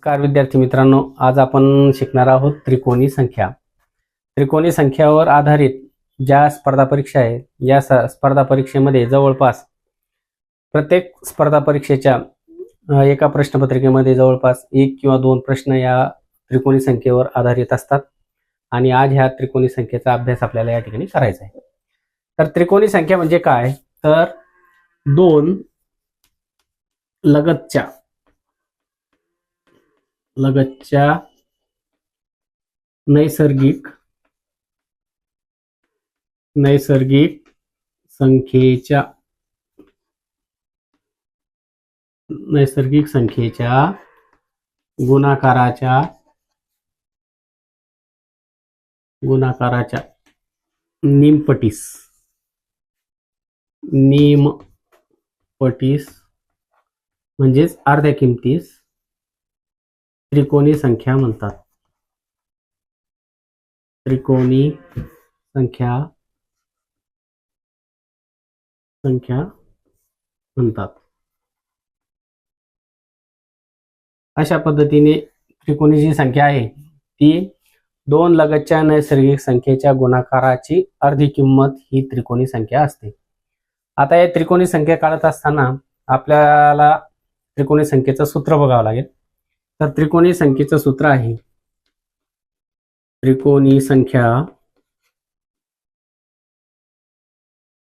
नमस्कार विद्यार्थी मित्रांनो, आज आपण शिकणार आहोत त्रिकोणी संख्या. त्रिकोणी संख्यावर आधारित ज्या स्पर्धा परीक्षा आहेत, या स्पर्धा परीक्षेमध्ये जवळपास प्रत्येक स्पर्धा परीक्षेच्या एका प्रश्नपत्रिकेमध्ये जवळपास 1 किंवा 2 प्रश्न या त्रिकोणी संख्येवर आधारित असतात आणि आज ह्या त्रिकोणी संख्येचा अभ्यास आपल्याला या ठिकाणी करायचा आहे. तर त्रिकोणी संख्या म्हणजे काय? तर दोन लगतच्या नैसर्गिक संख्येच्या गुणाकाराच्या नीमपटीस म्हणजेच अर्ध्या किमतीस त्रिकोणी संख्या म्हणतात. त्रिकोणी संख्या म्हणतात. अशा पद्धतीने त्रिकोणी जी संख्या आहे ती दोन लगतच्या नैसर्गिक संख्येच्या गुणाकाराची अर्धी किंमत ही त्रिकोणी संख्या असते. आता या त्रिकोणी संख्या काढत असताना आपल्याला त्रिकोणी संख्येचं सूत्र बघावं लागेल. तर त्रिकोणी संख्येचं सूत्र आहे त्रिकोणी संख्या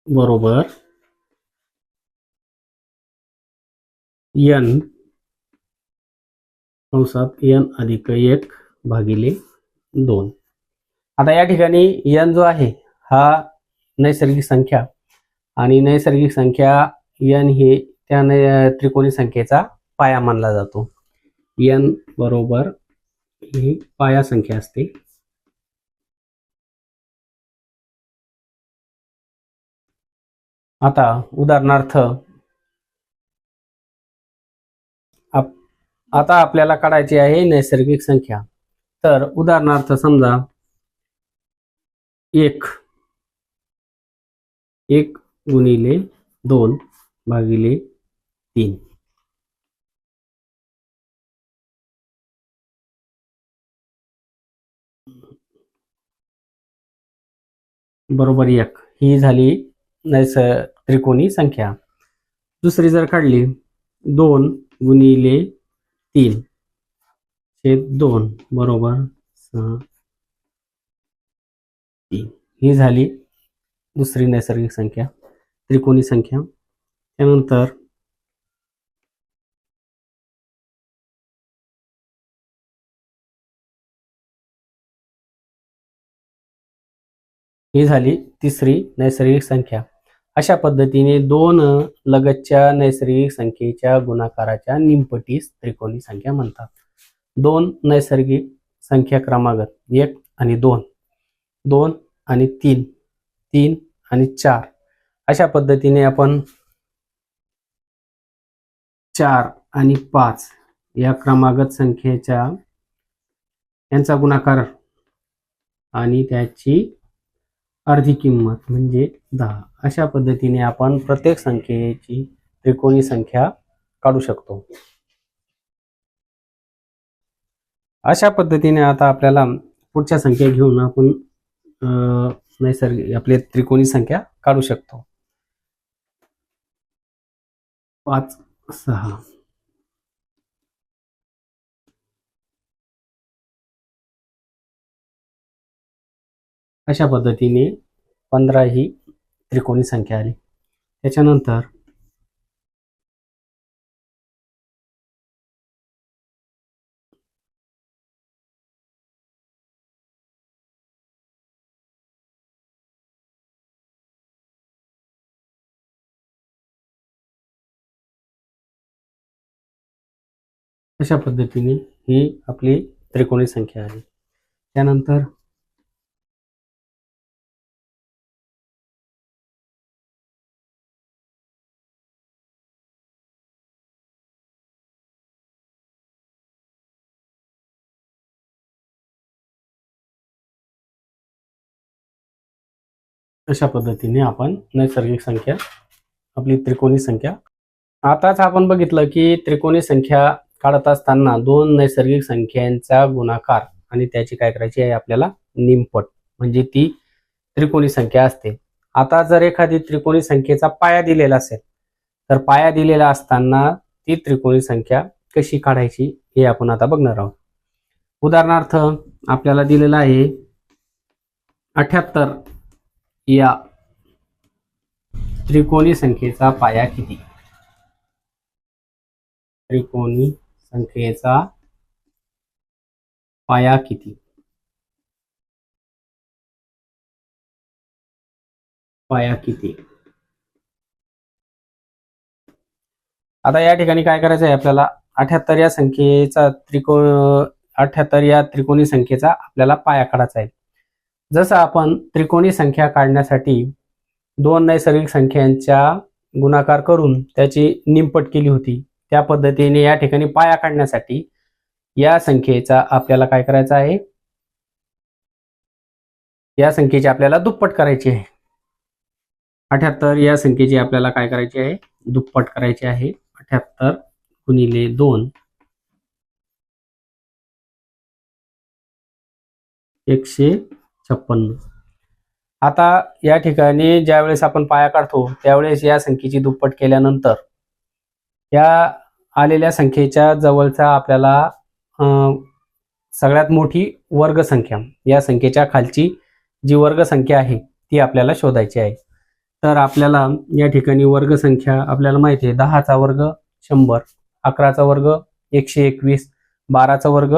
बरोबर n अधिक 1 भागिले 2. आता या ठिकाणी n जो आहे हा नैसर्गिक संख्या आणि नैसर्गिक संख्या n हे त्या त्रिकोणी संख्येचा पाया मानला जातो. n बरोबर ही पाया संख्या असते. आता उदाहरणार्थ आता आपल्याला काढायची आहे नैसर्गिक संख्या. तर उदाहरणार्थ समजा 1 गुणिले 2 भागिले 3. बरोबर 1 ही झाली त्रिकोणी संख्या. दुसरी जर काढली 2 गुणिले 3 छेद 2 बरोबर 6. ही झाली दुसरी नैसर्गिक संख्या त्रिकोणी संख्या. त्यानंतर ही झाली तिसरी नैसर्गिक संख्या. अशा पद्धतीने दोन लगतच्या नैसर्गिक संख्येच्या गुणाकाराच्या निमपटीस त्रिकोणी संख्या म्हणतात. दोन नैसर्गिक संख्या क्रमागत 1 आणि 2, 2 आणि 3, 3 आणि 4 अशा पद्धतीने आपण 4 आणि 5 या क्रमागत संख्येच्या यांचा गुणाकार आणि त्याची अर्धी किंमत म्हणजे 10 अशा पद्धतीने आपण प्रत्येक संख्येची त्रिकोणी संख्या काढू शकतो. अशा पद्धतीने आता आपल्याला पुढच्या संख्या घेऊन आपण नैसर्गिक आपले त्रिकोणी संख्या काढू शकतो. 5, 6. अशा पद्धतीने 15 ही त्रिकोणी संख्या आली. त्याच्यानंतर अशा पद्धतीने ही आपली त्रिकोणी संख्या आली. त्यानंतर अशा पद्धतीने आपण नैसर्गिक संख्या आपली त्रिकोणी संख्या. आताच आपण बघितलं की त्रिकोणी संख्या काढत असताना दोन नैसर्गिक संख्यांचा गुणाकार आणि त्याची काय करायची आहे आपल्याला निमपट, म्हणजे ती त्रिकोणी संख्या असते. आता जर एखादी त्रिकोणी संख्येचा पाया दिलेला असेल तर पाया दिलेला असताना ती त्रिकोणी संख्या कशी काढायची हे आपण आता बघणार आहोत. उदाहरणार्थ आपल्याला दिलेला आहे 78 या त्रिकोणी संख्येचा पाया किती. त्रिकोणी संख्येचा पाया किती. पाया किती. आता या ठिकाणी काय करायचं आहे आपल्याला 78 या संख्येचा 78 या त्रिकोणी संख्येचा आपल्याला पाया काढायचा आहे. जसं आपण त्रिकोणी संख्या काढण्यासाठी दोन नैसर्गिक संख्यांचा गुणाकार करून त्याची निमपट केली होती, त्या पद्धतीने या ठिकाणी पाया काढण्यासाठी या संख्येचा आपल्याला काय करायचं आहे, या संख्येची आपल्याला दुप्पट करायची आहे. 78 या संख्येची आपल्याला काय करायची आहे, दुप्पट करायची आहे. 78 गुणिले 2 156. आता या ठिकाणी ज्यावेळेस आपण पाया काढतो त्यावेळेस या संख्येची दुप्पट केल्यानंतर या आलेल्या संख्येच्या जवळचा आपल्याला सगळ्यात मोठी वर्ग संख्या, या संख्येच्या खालची जी वर्ग संख्या आहे ती आपल्याला शोधायची आहे. तर आपल्याला या ठिकाणी वर्ग संख्या आपल्याला माहिती आहे 10चा वर्ग 100, 11चा वर्ग 121, 12चा वर्ग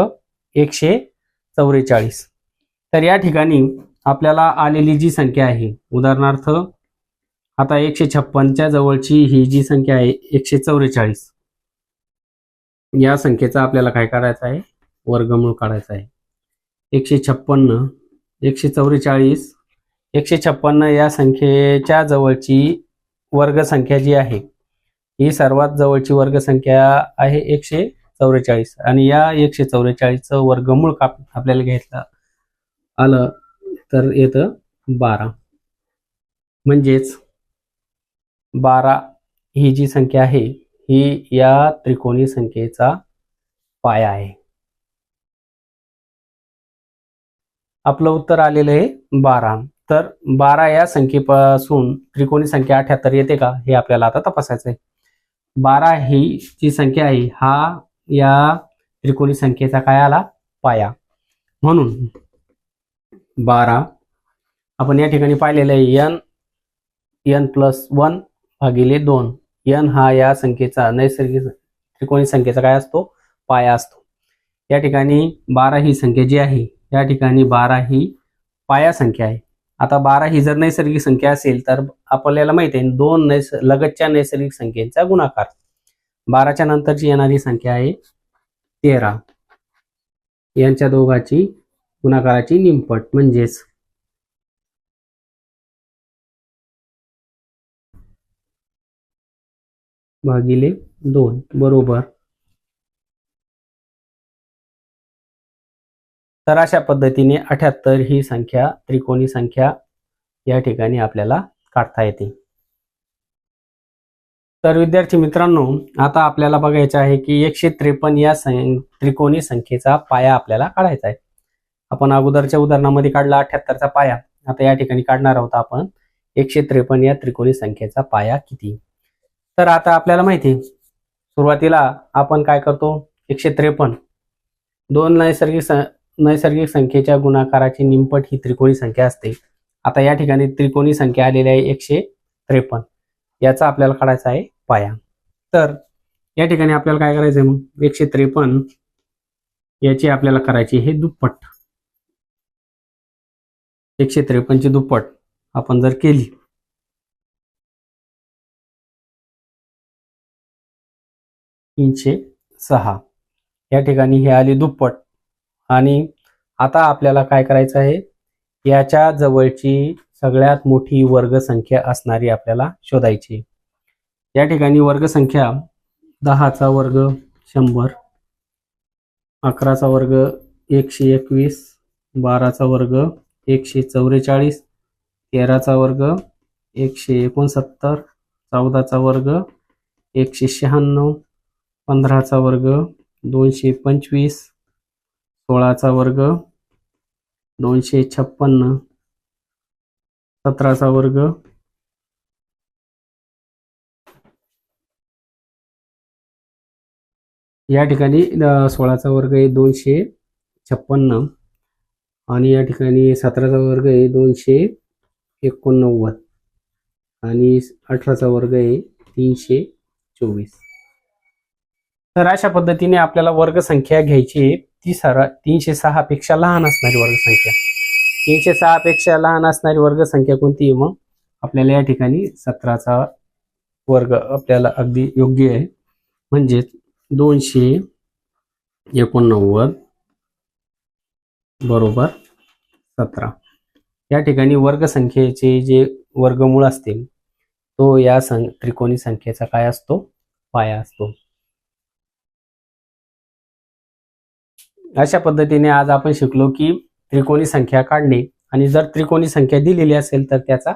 144. तर या ठिकाणी आपल्याला आलेली जी संख्या आहे, उदाहरणार्थ आता 156च्या जवळची ही जी संख्या आहे 144, या संख्येचा आपल्याला काय करायचं आहे, वर्गमूळ काढायचा आहे. 156 144 156 या संख्येच्या जवळची वर्ग संख्या जी आहे ही सर्वात जवळची वर्ग संख्या आहे 144, आणि या 144चं वर्गमूळ आपल्याला घ्यायचं आलं तर येतं 12. म्हणजेच 12 ही जी संख्या आहे ही या त्रिकोणी संख्येचा पाया आहे. आपलं उत्तर आलेलं आहे 12. तर 12 या संख्येपासून त्रिकोणी संख्या 78 येते का हे आपल्याला आता तपासायचं आहे. 12 ही जी संख्या आहे हा या त्रिकोणी संख्येचा काय आला, पाया. म्हणून 12 आपण या ठिकाणी पाहिलेलं आहे n+1 भागिले 2. n हा या संख्येचा नैसर्गिक त्रिकोणी संख्येचा काय असतो, पाया असतो. या ठिकाणी 12 ही संख्या जी आहे या ठिकाणी 12 ही पाया संख्या आहे. आता 12 ही जर नैसर्गिक संख्या असेल तर आपल्याला माहिती आहे दोन लगतच्या नैसर्गिक संख्येचा गुणाकार. 12च्या नंतरची येणारी संख्या आहे 13, यांच्या दोघांची गुणाकाराची निमपट म्हणजेच भागिले 2 बरोबर. तर अशा पद्धतीने 78 ही संख्या त्रिकोणी संख्या या ठिकाणी आपल्याला काढता येते. तर विद्यार्थी मित्रांनो, आता आपल्याला बघायचं आहे की 153 या त्रिकोणी संख्येचा पाया आपल्याला काढायचा आहे. आपण अगोदरच्या उदाहरणामध्ये काढला 78चा पाया. आता या ठिकाणी काढणार आहोत आपण 153 या त्रिकोणी संख्येचा पाया किती. तर आता आपल्याला माहिती आहे सुरुवातीला आपण काय करतो, 153 दोन नैसर्गिक संख्येच्या गुणाकाराची निमपट ही त्रिकोणी संख्या असते. आता या ठिकाणी त्रिकोणी संख्या आलेली आहे 153, याचा आपल्याला काढायचा आहे पाया. तर या ठिकाणी आपल्याला काय करायचं आहे, मग 153 याची आपल्याला करायची हे दुप्पट. 153 ची दुप्पट आपण जर केली 306, या ठिकाणी हे आली दुप्पट. आणि आता आपल्याला काय करायचं आहे, याच्या जवळची सगळ्यात मोठी वर्ग संख्या असणारी आपल्याला शोधायची. या ठिकाणी वर्ग संख्या 10चा वर्ग 100, 11चा वर्ग 121, 12चा वर्ग 144, 13चा वर्ग 169, 14चा वर्ग 196, 15चा वर्ग 225, 16चा वर्ग, 256, 17चा वर्ग, या ठिकाणी 16चा वर्ग आहे 256 आणि या ठिकाणी 17चा वर्ग आहे 289 आणि 18चा वर्ग आहे 324. तर अशा पद्धतीने आपल्याला वर्गसंख्या घ्यायची आहे. ती 306 पेक्षा लहान असणारी वर्गसंख्या. 306 पेक्षा लहान असणारी वर्गसंख्या कोणती आहे? मग आपल्याला या ठिकाणी 17चा वर्ग आपल्याला अगदी योग्य आहे. म्हणजे 289 बरोबर 17. या ठिकाणी वर्गसंख्येचे जे वर्गमूळ असतील तो या त्रिकोणी संख्येचा काय असतो? पाया असतो. अशा पद्धतीने आज आपण शिकलो की त्रिकोणी संख्या काढणे आणि जर त्रिकोणी संख्या दिलेली असेल तर त्याचा